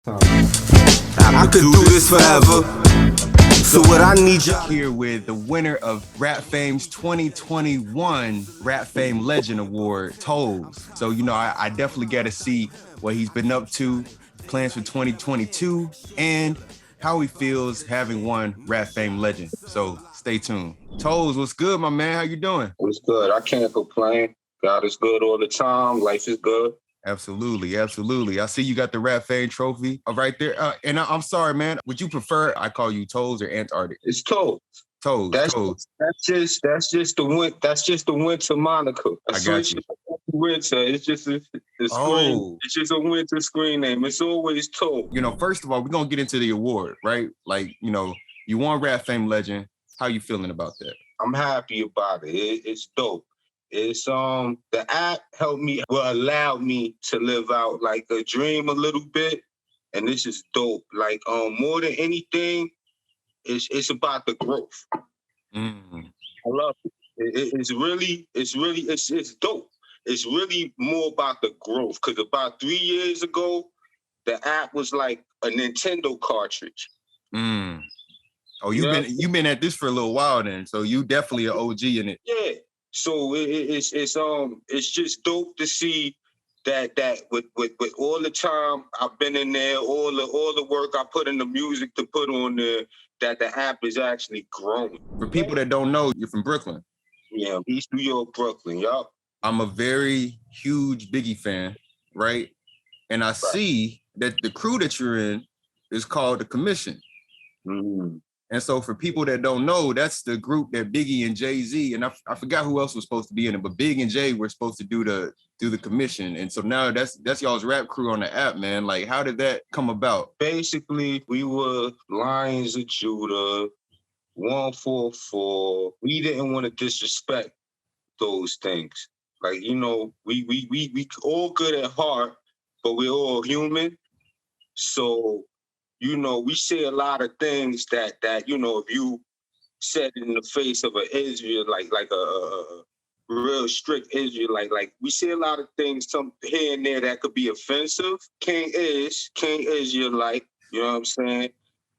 I could do this forever. So what I need y'all Here with the winner of Rap Fame's 2021 Rap Fame Legend Award, Tollz. So, I definitely got to see what he's been up to, plans for 2022, and how he feels having won Rap Fame Legend. So stay tuned. Tollz, what's good, my man? How you doing? It's good. I can't complain. God is good all the time. Life is good. Absolutely, absolutely. I see you got the Rap Fame trophy right there. And I'm sorry, man. Would you prefer I call you Tollz or Antarctic? It's Tollz. Tollz. That's just the winter moniker. I got you. Winter. It's just a screen. It's just a winter screen name. It's always Tollz. First of all, we're gonna get into the award, right? You won Rap Fame Legend. How you feeling about that? I'm happy about it. It's dope. It's the app allowed me to live out like a dream a little bit, and this is dope. Like more than anything, it's about the growth. I love it. It's dope. It's really more about the growth, because about 3 years ago, the app was like a Nintendo cartridge. Oh, you've been at this for a little while then, so you definitely an OG in it. Yeah. So it's just dope to see that with all the time I've been in there, all the work I put in the music to put on there, that the app is actually growing. For people that don't know, you're from Brooklyn. Yeah, East New York, Brooklyn, yup. I'm a very huge Biggie fan, right? And I see that the crew that you're in is called The Commission. And so for people that don't know, that's the group that Biggie and Jay-Z, and I forgot who else was supposed to be in it, but Big and Jay were supposed to do the Commission. And so now that's y'all's rap crew on the app, man. Like, how did that come about? Basically, we were Lions of Judah, 144. We didn't want to disrespect those things. Like, we all good at heart, but we're all human. So, we say a lot of things that if you said in the face of an Israelite, like a real strict Israelite, like we say a lot of things, some here and there that could be offensive. King Israelite, you know what I'm saying?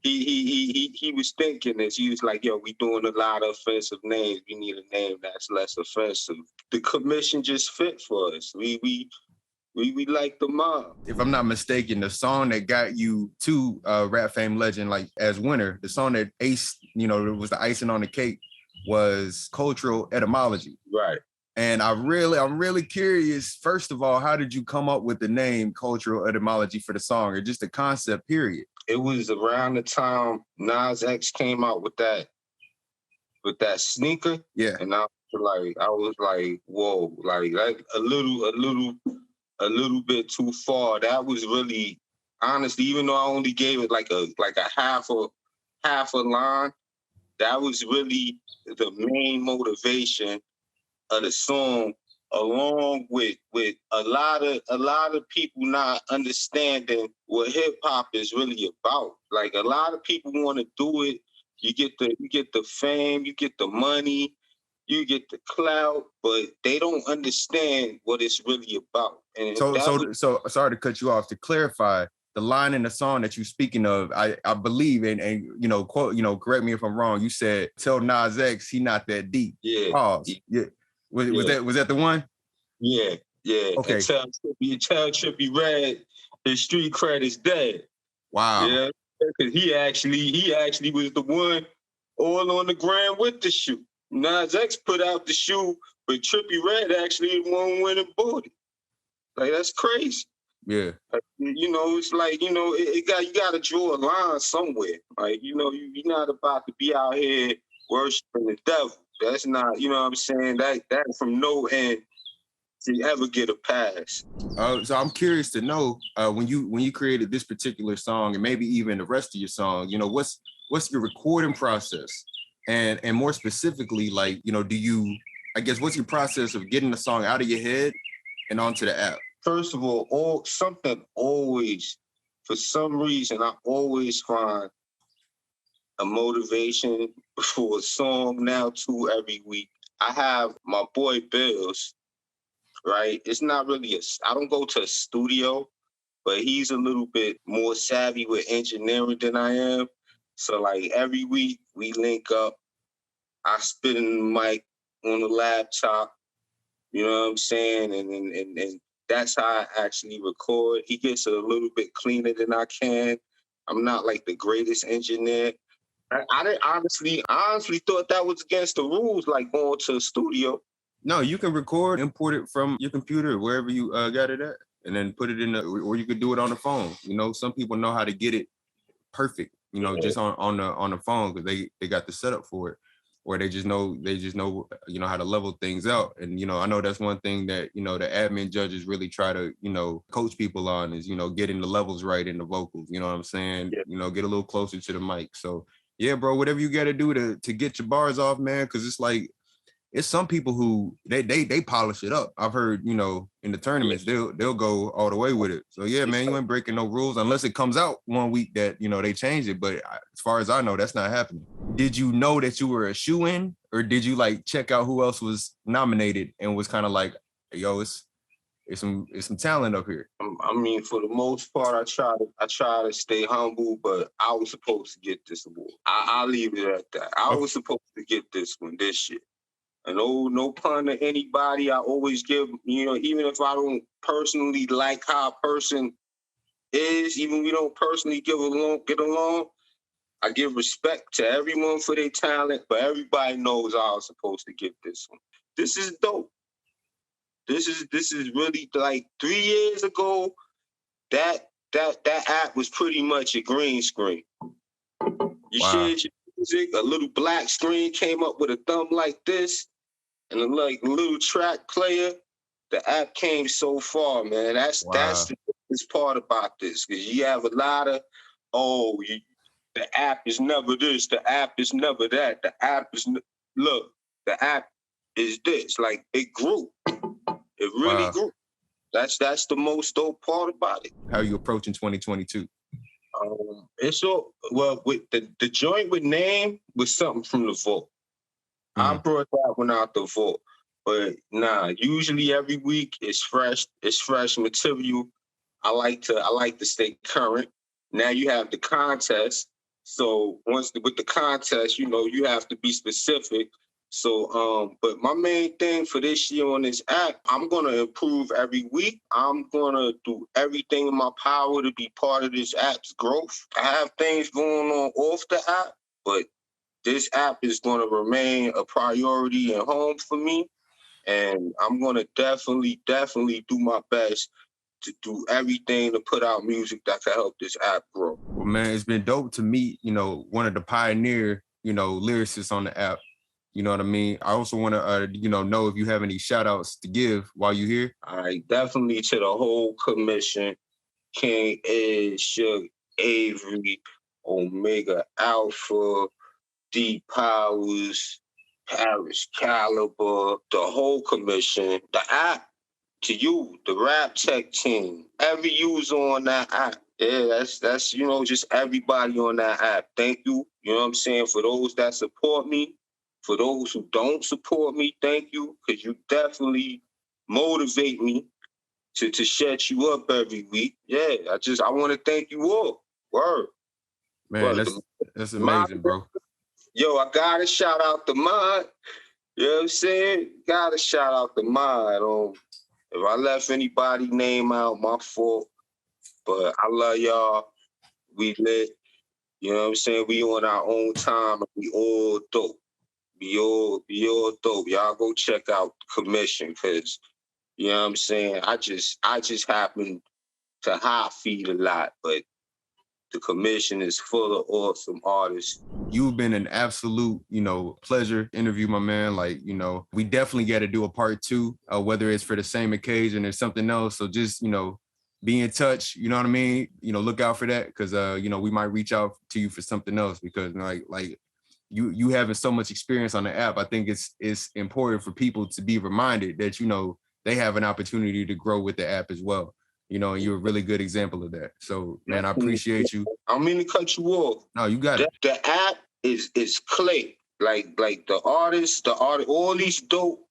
He was thinking this. He was like, yo, we doing a lot of offensive names. We need a name that's less offensive. The Commission just fit for us. We like the mob. If I'm not mistaken, the song that got you to Rap Fame Legend, like as winner, the song that aced, it was the icing on the cake, was Cultural Etymology. Right. And I'm really curious, first of all, how did you come up with the name Cultural Etymology for the song, or just the concept, period? It was around the time Nas X came out with that sneaker. Yeah. And I was like, whoa, like a little bit too far. That was really, honestly, even though I only gave it like a half a line, that was really the main motivation of the song, along with a lot of people not understanding what hip hop is really about. Like, a lot of people want to do it. You get the fame, you get the money, you get the clout, but they don't understand what it's really about. And so sorry to cut you off. To clarify, the line in the song that you're speaking of, I believe, and quote, correct me if I'm wrong, you said, tell Nas X he not that deep. Yeah. Pause. Yeah. Was that the one? Yeah. Okay. And tell Trippie Redd his street cred is dead. Wow. Yeah. Because he actually was the one all on the ground with the shoe. Nas X put out the shoe, but Trippie Redd actually the one went and bought it. Like, that's crazy. Yeah. Like, it's like, you got to draw a line somewhere. Like, you're not about to be out here worshiping the devil. That's not, you know what I'm saying? That from no end to ever get a pass. So I'm curious to know, when you created this particular song, and maybe even the rest of your song, what's your recording process? And more specifically, like, what's your process of getting the song out of your head and onto the app? First of all, for some reason, I always find a motivation for a song now too every week. I have my boy Bills, right? It's not really I don't go to a studio, but he's a little bit more savvy with engineering than I am. So like every week we link up. I spit in the mic on the laptop. You know what I'm saying? And that's how I actually record. He gets it a little bit cleaner than I can. I'm not like the greatest engineer. I didn't honestly thought that was against the rules, like going to a studio. No, you can record, import it from your computer, wherever you got it at, and then put it in or you could do it on the phone. You know, some people know how to get it perfect, you know, just on the phone because they got the setup for it. Or they just know, you know, how to level things out. And, you know, I know that's one thing that, you know, the admin judges really try to, you know, coach people on is, you know, getting the levels right in the vocals. You know what I'm saying? Yeah. You know, get a little closer to the mic. So yeah, bro, whatever you got to do to get your bars off, man, because it's like, it's some people who they polish it up. I've heard, you know, in the tournaments, they'll go all the way with it. So yeah, man, you ain't breaking no rules unless it comes out one week that, you know, they changed it. But as far as I know, that's not happening. Did you know that you were a shoe-in, or did you like check out who else was nominated and was kind of like, yo, it's some talent up here? I mean, for the most part, I try to stay humble, but I was supposed to get this award. I'll leave it at that. I was supposed to get this one this year. And no pun to anybody. I always give, you know, even if I don't personally like how a person is, even we don't personally get along, I give respect to everyone for their talent, but everybody knows I was supposed to get this one. This is dope. This is really like 3 years ago, that app was pretty much a green screen. You shared your music, a little black screen came up with a thumb like this, and a little track player. The app came so far, man. That's the biggest part about this, because you have a lot of, the app is never this, the app is never that, the app is look, the app is this. Like, it grew. It really grew. That's the most dope part about it. How are you approaching 2022? It's so well with the joint with name was something from the vault. I brought that one out the vault. But nah, usually every week it's fresh material. I like to stay current. Now you have the contest. So with the contest, you know, you have to be specific. So but my main thing for this year on this app, I'm gonna improve every week. I'm gonna do everything in my power to be part of this app's growth. I have things going on off the app, but this app is going to remain a priority and home for me. And I'm going to definitely do my best to do everything to put out music that can help this app grow. Well, man, it's been dope to meet, you know, one of the pioneer, you know, lyricists on the app. You know what I mean? I also want to, you know if you have any shout outs to give while you're here. All right, definitely to the whole commission, King Ed, Suge, Avery, Omega Alpha, D Powers, Paris Caliber, the whole commission, the app, to you, the rap tech team, every user on that app. Yeah, that's you know, just everybody on that app. Thank you. You know what I'm saying? For those that support me, for those who don't support me, thank you, because you definitely motivate me to shut you up every week. Yeah, I want to thank you all. Word. Man, that's amazing, bro. Yo, I gotta shout out the Mod. You know what I'm saying? Gotta shout out the Mod. If I left anybody name out, my fault. But I love y'all. We lit. You know what I'm saying? We on our own time. We all dope. We all dope. Y'all go check out the commission, because you know what I'm saying? I just happen to high feed a lot, but the commission is full of awesome artists. You've been an absolute, you know, pleasure interview, my man. Like, you know, we definitely got to do a part 2, whether it's for the same occasion or something else. So just, you know, be in touch. You know what I mean? You know, look out for that, because, you know, we might reach out to you for something else, because like you having so much experience on the app. I think it's important for people to be reminded that, you know, they have an opportunity to grow with the app as well. You know, and you're a really good example of that. So, man, I appreciate you. I don't mean to cut you off. No, you got it. The app is clay. Like the artists, all these dope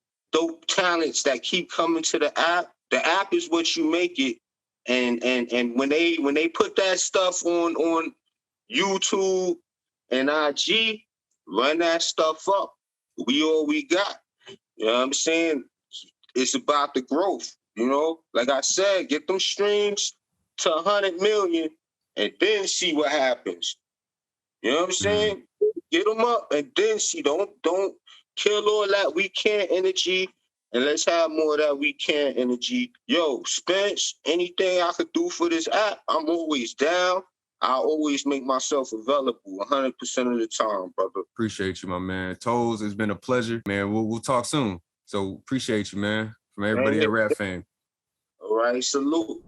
talents that keep coming to the app. The app is what you make it. And when they put that stuff on YouTube and IG, run that stuff up. We all we got. You know what I'm saying? It's about the growth. You know, like I said, get them streams to 100 million and then see what happens. You know what I'm saying? Get them up and then see. Don't kill all that we can't energy, and let's have more of that we can't energy. Yo, Spence, anything I could do for this app, I'm always down. I always make myself available 100% of the time, brother. Appreciate you, my man. Tollz, it's been a pleasure, man. We'll talk soon. So appreciate you, man. From everybody at Rap Fame. All right, salute.